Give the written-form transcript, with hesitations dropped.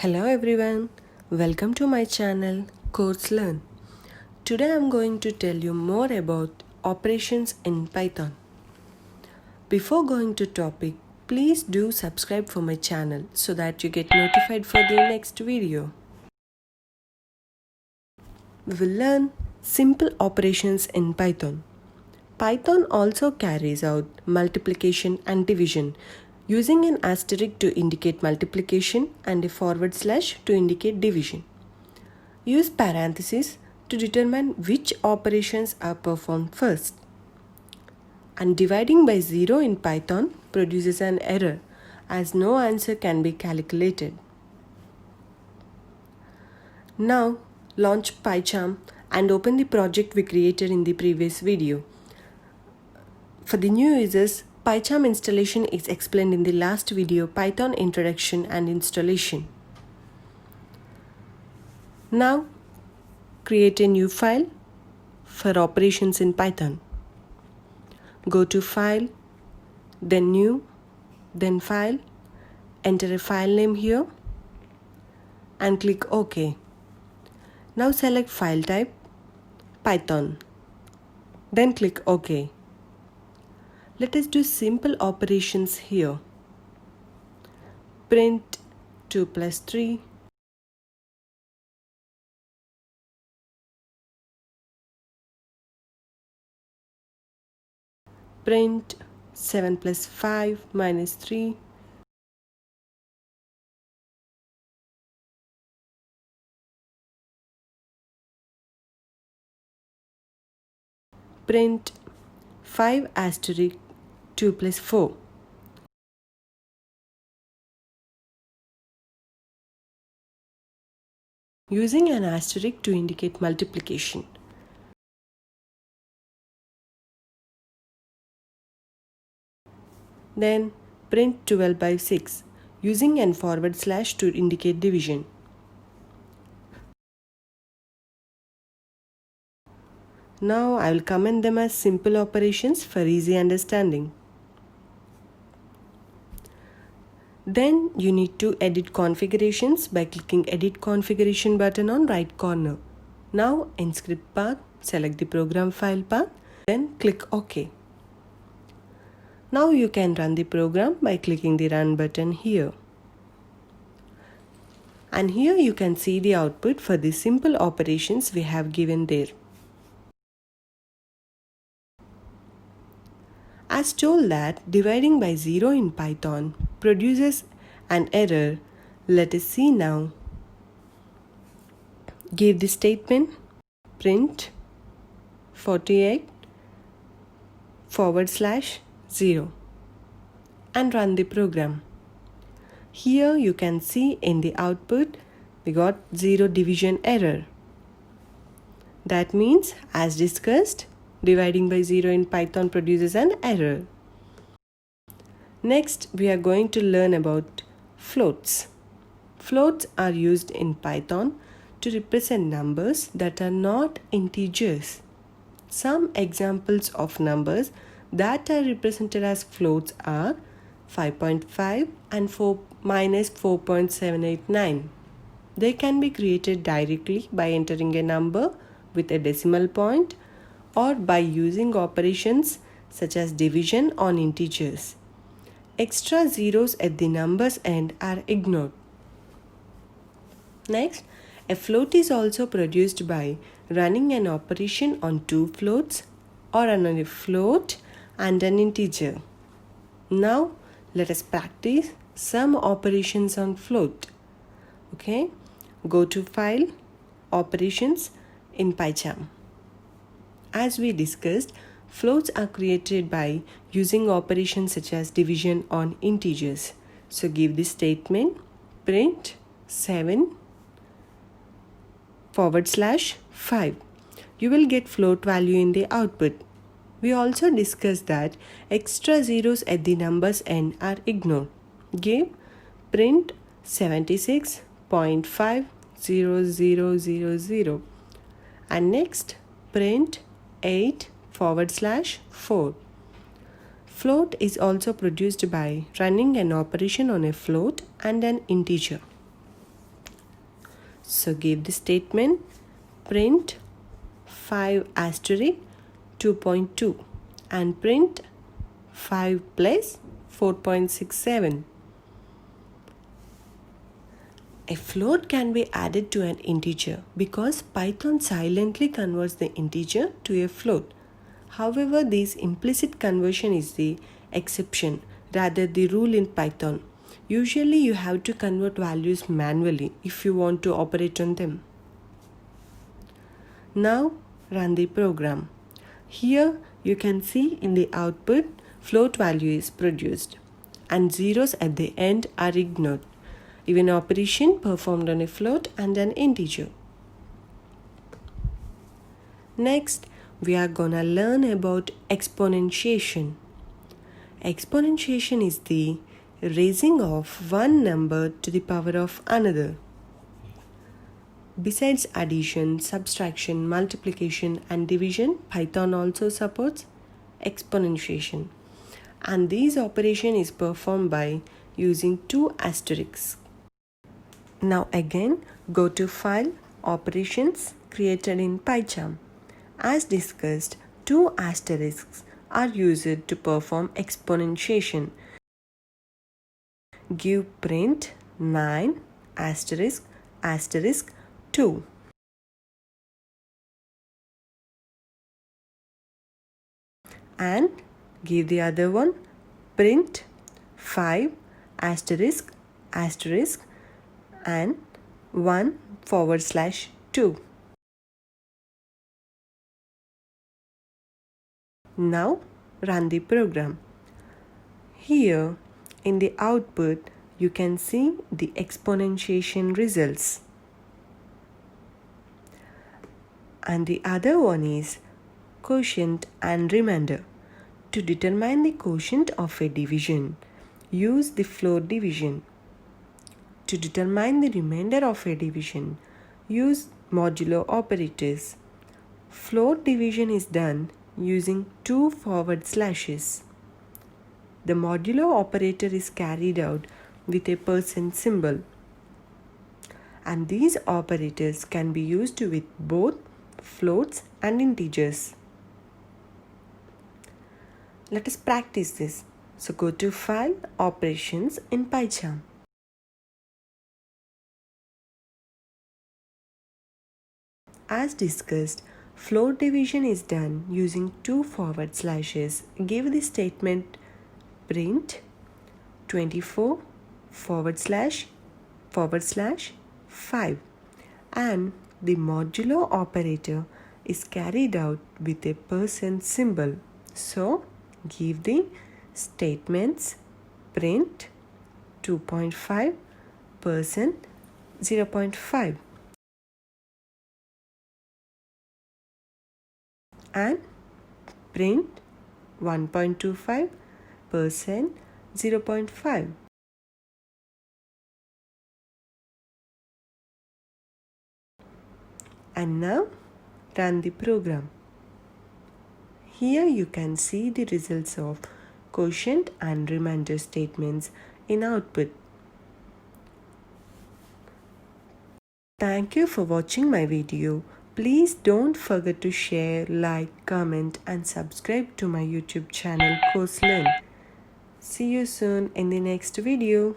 Hello everyone, welcome to my channel Course Learn. Today I am going to tell you more about operations in Python. Before going to topic, please do subscribe for my channel so that you get notified for the next video. We will learn simple operations in Python. Python also carries out multiplication and division using an asterisk to indicate multiplication and a forward slash to indicate division. Use parentheses to determine which operations are performed first. And dividing by 0 in Python produces an error as no answer can be calculated. Now launch PyCharm and open the project we created in the previous video. For the new users, PyCharm installation is explained in the last video, Python Introduction and Installation. Now, create a new file for operations in Python. Go to File, then New, then File, enter a file name here and click OK. Now select File type, Python, then click OK. Let us do simple operations here. Print 2 plus 3. Print 7 plus 5 minus 3. Print 5 asterisk 2 plus 4. Using an asterisk to indicate multiplication. Then print 12 by 6 using an forward slash to indicate division. Now I will comment them as simple operations for easy understanding. Then you need to edit configurations by clicking Edit Configuration button on right corner. Now in script path, select the program file path, then click OK. Now you can run the program by clicking the Run button here. And here you can see the output for the simple operations we have given there. As told that dividing by 0 in Python produces an error, let us see now. Give the statement print 48 /0 and run the program. Here you can see in the output we got 0 division error. That means, as discussed, dividing by 0 in Python produces an error. Next, we are going to learn about floats. Floats are used in Python to represent numbers that are not integers. Some examples of numbers that are represented as floats are 5.5 and 4.789. They can be created directly by entering a number with a decimal point or by using operations such as division on integers. Extra zeros at the number's end are ignored. Next, a float is also produced by running an operation on two floats or on a float and an integer. Now, let us practice some operations on float. Okay, go to File, Operations in PyCharm. As we discussed, floats are created by using operations such as division on integers. So give the statement print 7 /5. You will get float value in the output. We also discussed that extra zeros at the number's end are ignored. Give print 76.50000 and next print 8 /4. Float is also produced by running an operation on a float and an integer. So give the statement print 5 asterisk 2.2 and print 5 plus 4.67. A float can be added to an integer because Python silently converts the integer to a float. However, this implicit conversion is the exception rather the rule in Python. Usually you have to convert values manually if you want to operate on them. Now run the program. Here you can see in the output float value is produced and zeros at the end are ignored. Even operation performed on a float and an integer. Next, we are gonna learn about exponentiation. Exponentiation is the raising of one number to the power of another. Besides addition, subtraction, multiplication, and division, Python also supports exponentiation. And this operation is performed by using 2 asterisks. Now again, go to File, Operations, created in PyCharm. As discussed, 2 asterisks are used to perform exponentiation. Give print 9 asterisk asterisk 2. And give the other one print 5 asterisk asterisk and 1/2. Now run the program. Here in the output you can see the exponentiation results. And the other one is quotient and remainder. To determine the quotient of a division, use the float division. To determine the remainder of a division, use modulo operators. Float division is done using 2 forward slashes. The modulo operator is carried out with a percent symbol. And these operators can be used with both floats and integers. Let us practice this. So go to File, Operations in PyCharm. As discussed, float division is done using 2 forward slashes. Give the statement print 24 //5 and the modulo operator is carried out with a percent symbol. So give the statements print 2.5 %0.5 and print 1.25 %0.5. And now run the program. Here you can see the results of quotient and remainder statements in output. Thank you for watching my video. Please don't forget to share, like, comment and subscribe to my YouTube channel Course Learn. See you soon in the next video.